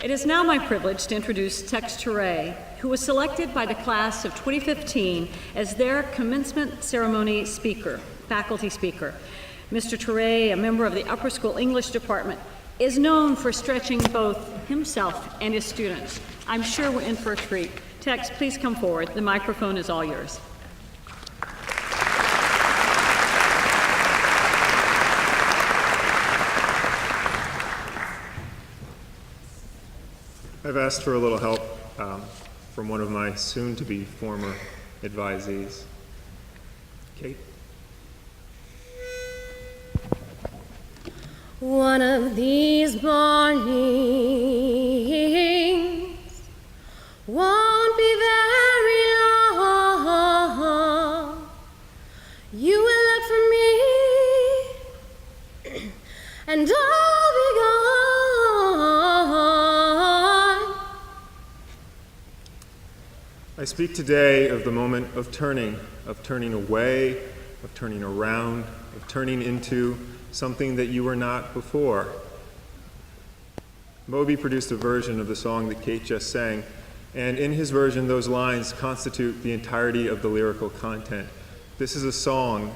It is now my privilege to introduce Tex Tourais, who was selected by the class of 2015 as their commencement ceremony speaker, faculty speaker. Mr. Tourais, a member of the upper school English department, is known for stretching both himself and his students. I'm sure we're in for a treat. Tex, please come forward. The microphone is all yours. I've asked for a little help from one of my soon-to-be former advisees. Kate? One of these mornings won't be very long. You will look for me and I'll be gone. I speak today of the moment of turning away, of turning around, of turning into something that you were not before. Moby produced a version of the song that Kate just sang, and in his version, those lines constitute the entirety of the lyrical content. This is a song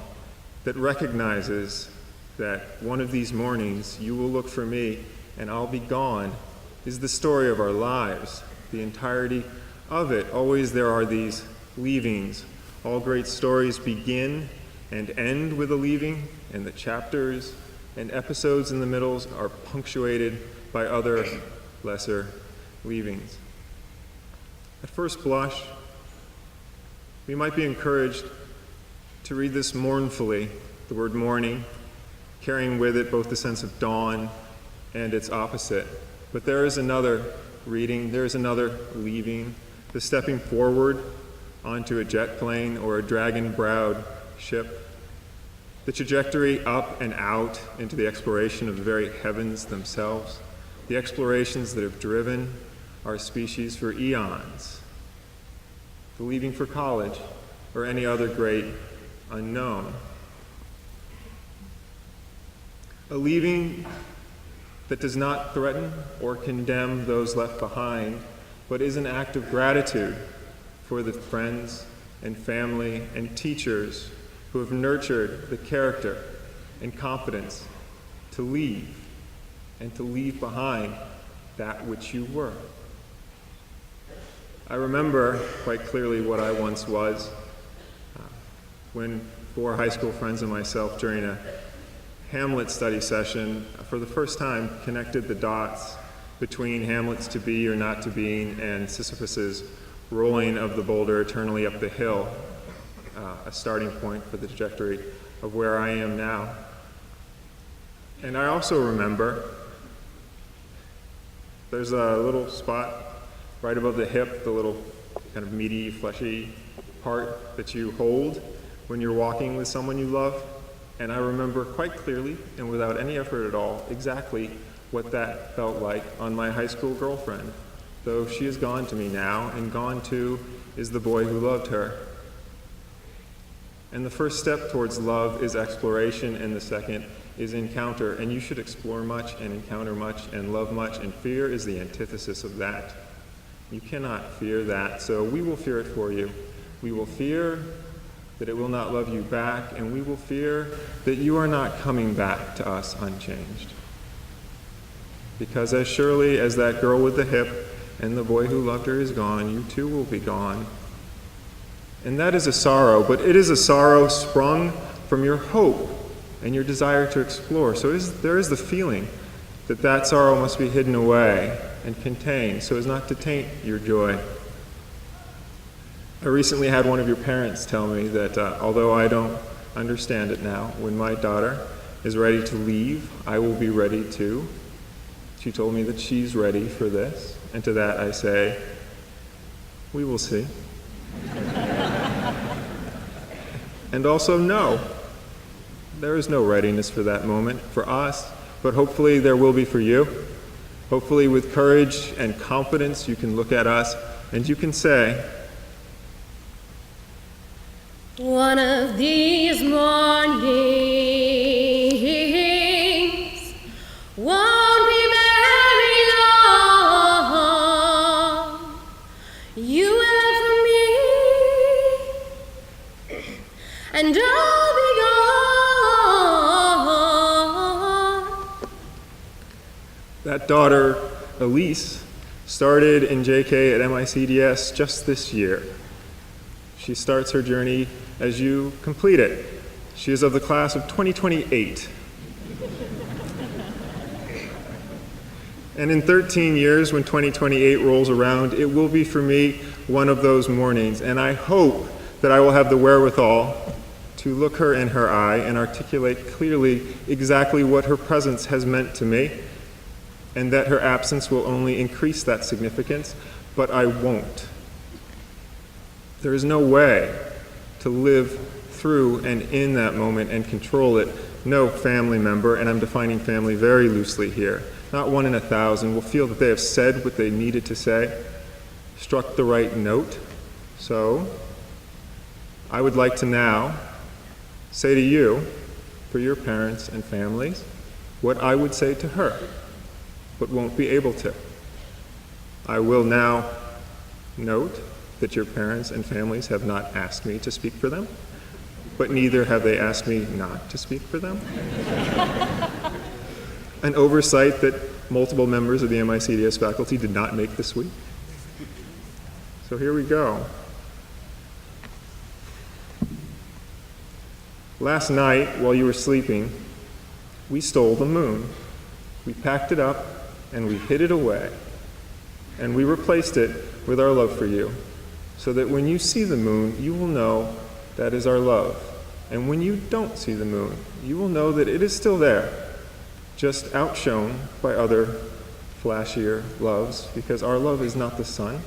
that recognizes that one of these mornings you will look for me and I'll be gone is the story of our lives, the entirety of it. Always there are these leavings. All great stories begin and end with a leaving, and the chapters and episodes in the middles are punctuated by other lesser leavings. At first blush, we might be encouraged to read this mournfully, the word morning, carrying with it both the sense of dawn and its opposite. But there is another reading, there is another leaving, the stepping forward onto a jet plane or a dragon-browed ship, the trajectory up and out into the exploration of the very heavens themselves, the explorations that have driven our species for eons, the leaving for college or any other great unknown. A leaving that does not threaten or condemn those left behind, but is an act of gratitude for the friends and family and teachers who have nurtured the character and confidence to leave and to leave behind that which you were. I remember quite clearly what I once was when 4 high school friends and myself, during a Hamlet study session, for the first time connected the dots between Hamlet's to be or not to being and Sisyphus's rolling of the boulder eternally up the hill, a starting point for the trajectory of where I am now. And I also remember there's a little spot right above the hip, the little kind of meaty, fleshy part that you hold when you're walking with someone you love. And I remember quite clearly, and without any effort at all, exactly what that felt like on my high school girlfriend, though she is gone to me now, and gone too is the boy who loved her. And the first step towards love is exploration, and the second is encounter. And you should explore much and encounter much and love much, and fear is the antithesis of that. You cannot fear that, so we will fear it for you. We will fear that it will not love you back, and we will fear that you are not coming back to us unchanged. Because as surely as that girl with the hip and the boy who loved her is gone, you too will be gone. And that is a sorrow, but it is a sorrow sprung from your hope and your desire to explore. So there is the feeling that that sorrow must be hidden away and contained so as not to taint your joy. I recently had one of your parents tell me that although I don't understand it now, when my daughter is ready to leave, I will be ready too. She told me that she's ready for this, and to that I say, we will see. And also, no, there is no readiness for that moment for us, but hopefully there will be for you. Hopefully with courage and confidence you can look at us and you can say, one of these mornings won't be very long. That daughter, Elise, started in JK at MICDS just this year. She starts her journey as you complete it. She is of the class of 2028. And in 13 years, when 2028 rolls around, it will be for me one of those mornings. And I hope that I will have the wherewithal to look her in her eye and articulate clearly exactly what her presence has meant to me, and that her absence will only increase that significance, but I won't. There is no way to live through and in that moment and control it. No family member, and I'm defining family very loosely here, not 1 in 1,000, will feel that they have said what they needed to say, struck the right note. So, I would like to now say to you, for your parents and families, what I would say to her, but won't be able to. I will now note that your parents and families have not asked me to speak for them, but neither have they asked me not to speak for them. An oversight that multiple members of the MICDS faculty did not make this week. So here we go. Last night, while you were sleeping, we stole the moon. We packed it up and we hid it away. And we replaced it with our love for you, so that when you see the moon, you will know that is our love. And when you don't see the moon, you will know that it is still there, just outshone by other flashier loves, because our love is not the sun.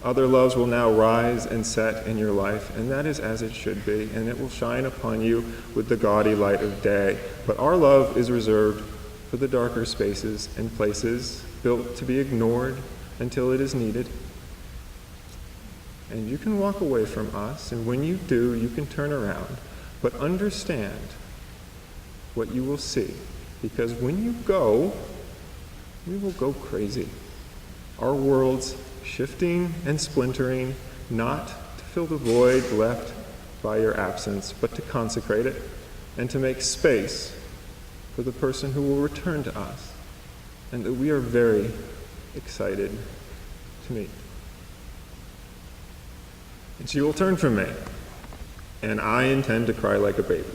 Other loves will now rise and set in your life, and that is as it should be, and it will shine upon you with the gaudy light of day. But our love is reserved for the darker spaces and places built to be ignored until it is needed. And you can walk away from us, and when you do, you can turn around. But understand what you will see, because when you go, we will go crazy. Our worlds shifting and splintering, not to fill the void left by your absence, but to consecrate it and to make space for the person who will return to us, and that we are very excited to meet. And she will turn from me, and I intend to cry like a baby.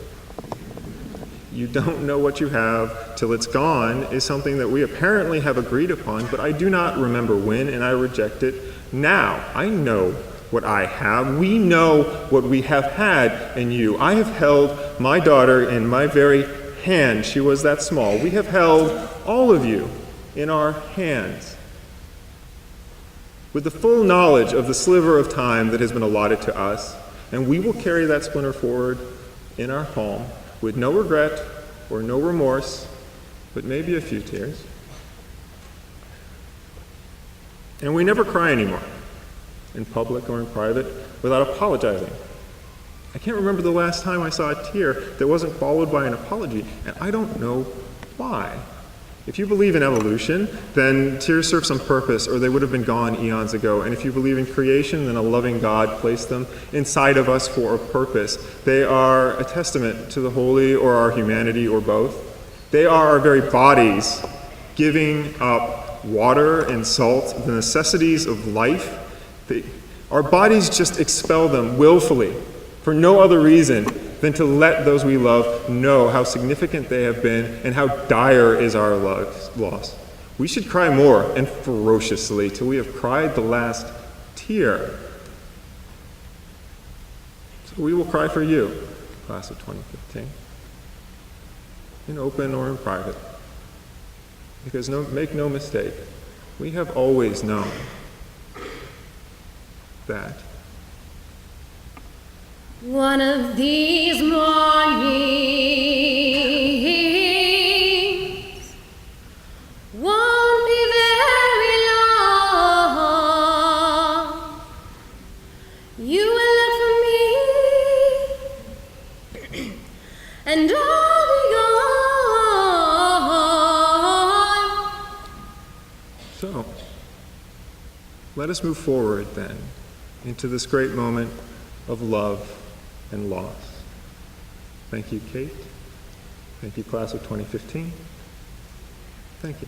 You don't know what you have till it's gone is something that we apparently have agreed upon, but I do not remember when, and I reject it now. I know what I have. We know what we have had in you. I have held my daughter in my very hand. She was that small. We have held all of you in our hands, with the full knowledge of the sliver of time that has been allotted to us, and we will carry that splinter forward in our palm with no regret or no remorse, but maybe a few tears. And we never cry anymore, in public or in private, without apologizing. I can't remember the last time I saw a tear that wasn't followed by an apology, and I don't know why. If you believe in evolution, then tears serve some purpose, or they would have been gone eons ago. And if you believe in creation, then a loving God placed them inside of us for a purpose. They are a testament to the holy or our humanity or both. They are our very bodies giving up water and salt, the necessities of life. Our bodies just expel them willfully for no other reason than to let those we love know how significant they have been and how dire is our loss. We should cry more and ferociously till we have cried the last tear. So we will cry for you, class of 2015, in open or in private. Because make no mistake, we have always known that one of these mornings won't be very long. You will look for me, and I'll be gone. so. Let us move forward then into this great moment of love and loss. Thank you, Kate. Thank you, class of 2015. Thank you.